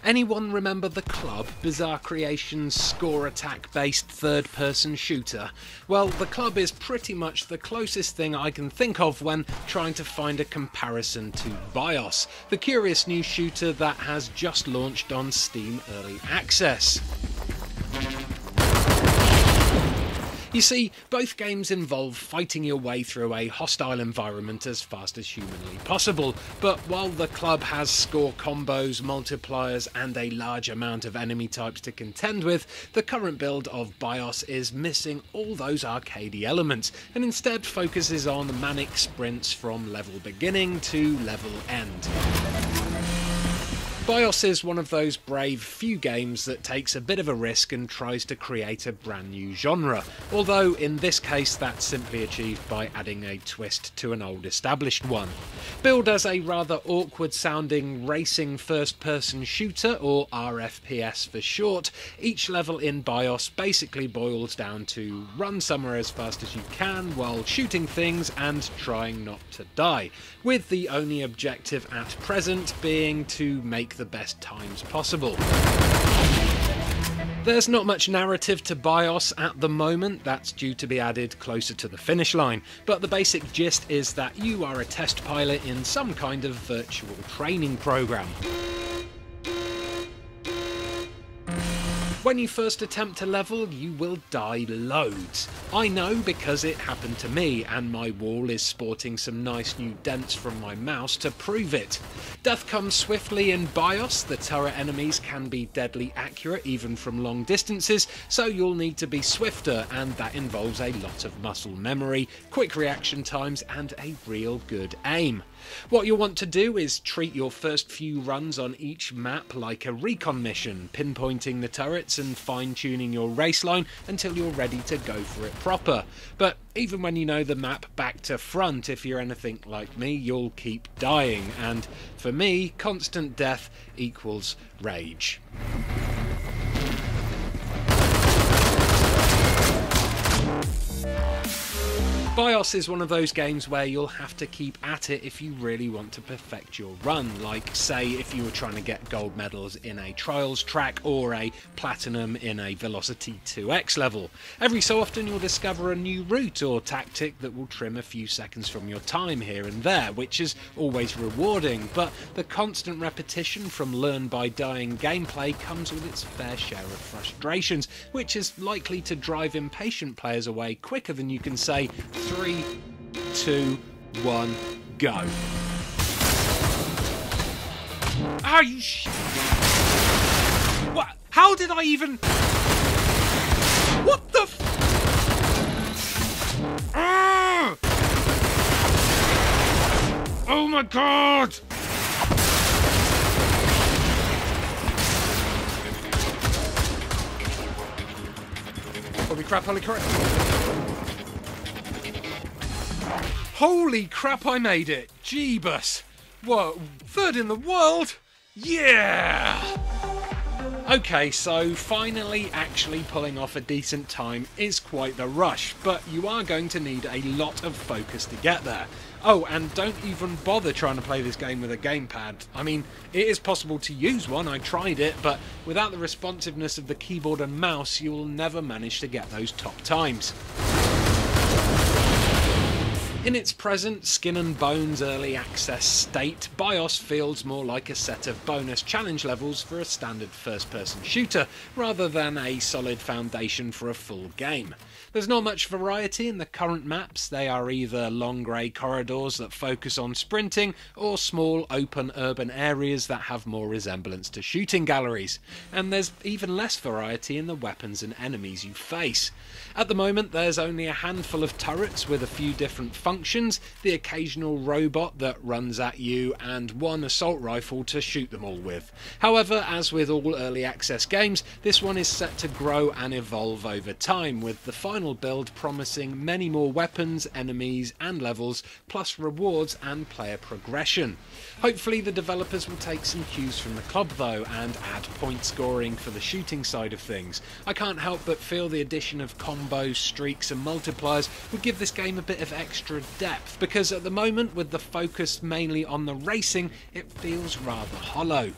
Anyone remember The Club, Bizarre Creations' score attack based third person shooter? Well, The Club is pretty much the closest thing I can think of when trying to find a comparison to BIOS, the curious new shooter that has just launched on Steam Early Access. You see, both games involve fighting your way through a hostile environment as fast as humanly possible, but while The Club has score combos, multipliers and a large amount of enemy types to contend with, the current build of BIOS is missing all those arcadey elements and instead focuses on manic sprints from level beginning to level end. BIOS is one of those brave few games that takes a bit of a risk and tries to create a brand new genre, although in this case that's simply achieved by adding a twist to an old established one. Billed as a rather awkward sounding racing first person shooter, or RFPS for short, each level in BIOS basically boils down to run somewhere as fast as you can while shooting things and trying not to die, with the only objective at present being to make the best times possible. There's not much narrative to BIOS at the moment, that's due to be added closer to the finish line, but the basic gist is that you are a test pilot in some kind of virtual training program. When you first attempt to level, you will die loads. I know because it happened to me, and my wall is sporting some nice new dents from my mouse to prove it. Death comes swiftly in BIOS, the turret enemies can be deadly accurate even from long distances, so you'll need to be swifter, and that involves a lot of muscle memory, quick reaction times and a real good aim. What you'll want to do is treat your first few runs on each map like a recon mission, pinpointing the turrets and fine-tuning your raceline until you're ready to go for it proper. But even when you know the map back to front, if you're anything like me, you'll keep dying, and for me, constant death equals rage. BIOS is one of those games where you'll have to keep at it if you really want to perfect your run, like say if you were trying to get gold medals in a trials track or a platinum in a Velocity 2X level. Every so often you'll discover a new route or tactic that will trim a few seconds from your time here and there, which is always rewarding, but the constant repetition from learn by dying gameplay comes with its fair share of frustrations, which is likely to drive impatient players away quicker than you can say 3, 2, 1, go. Are you What? How did I even... What the Ah! Oh my god! Holy crap, holy crap. Holy crap, I made it! Jeebus! Whoa, third in the world? Yeah! Okay, so finally actually pulling off a decent time is quite the rush, but you are going to need a lot of focus to get there. Oh, and don't even bother trying to play this game with a gamepad. I mean, it is possible to use one, I tried it, but without the responsiveness of the keyboard and mouse, you'll never manage to get those top times. In its present skin and bones early access state, BIOS feels more like a set of bonus challenge levels for a standard first-person shooter, rather than a solid foundation for a full game. There's not much variety in the current maps. They are either long grey corridors that focus on sprinting, or small open urban areas that have more resemblance to shooting galleries. And there's even less variety in the weapons and enemies you face. At the moment there's only a handful of turrets with a few different functions, the occasional robot that runs at you, and one assault rifle to shoot them all with. However, as with all early access games, this one is set to grow and evolve over time, with the final build promising many more weapons, enemies and levels, plus rewards and player progression. Hopefully the developers will take some cues from the club though, and add point scoring for the shooting side of things. I can't help but feel the addition of combos, streaks and multipliers would give this game a bit of extra depth, because at the moment, with the focus mainly on the racing, it feels rather hollow.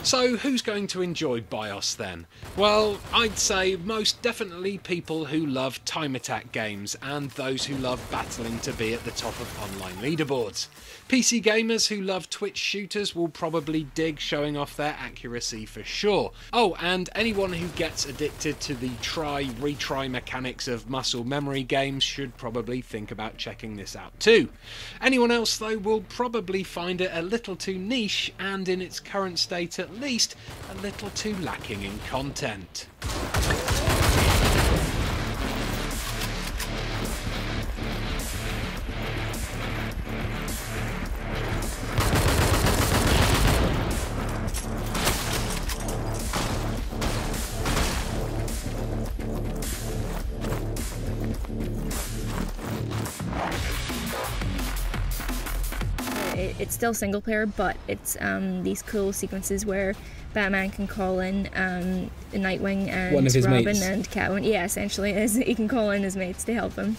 So who's going to enjoy BIOS then? Well, I'd say most definitely people who love time attack games and those who love battling to be at the top of online leaderboards. PC gamers who love Twitch shooters will probably dig showing off their accuracy for sure. Oh, and anyone who gets addicted to the try-retry mechanics of muscle memory games should probably think about checking this out too. Anyone else though will probably find it a little too niche and, in its current state at least, a little too lacking in content. It's still single player, but it's these cool sequences where Batman can call in Nightwing and Robin and Catwoman. Yeah, essentially, he can call in his mates to help him.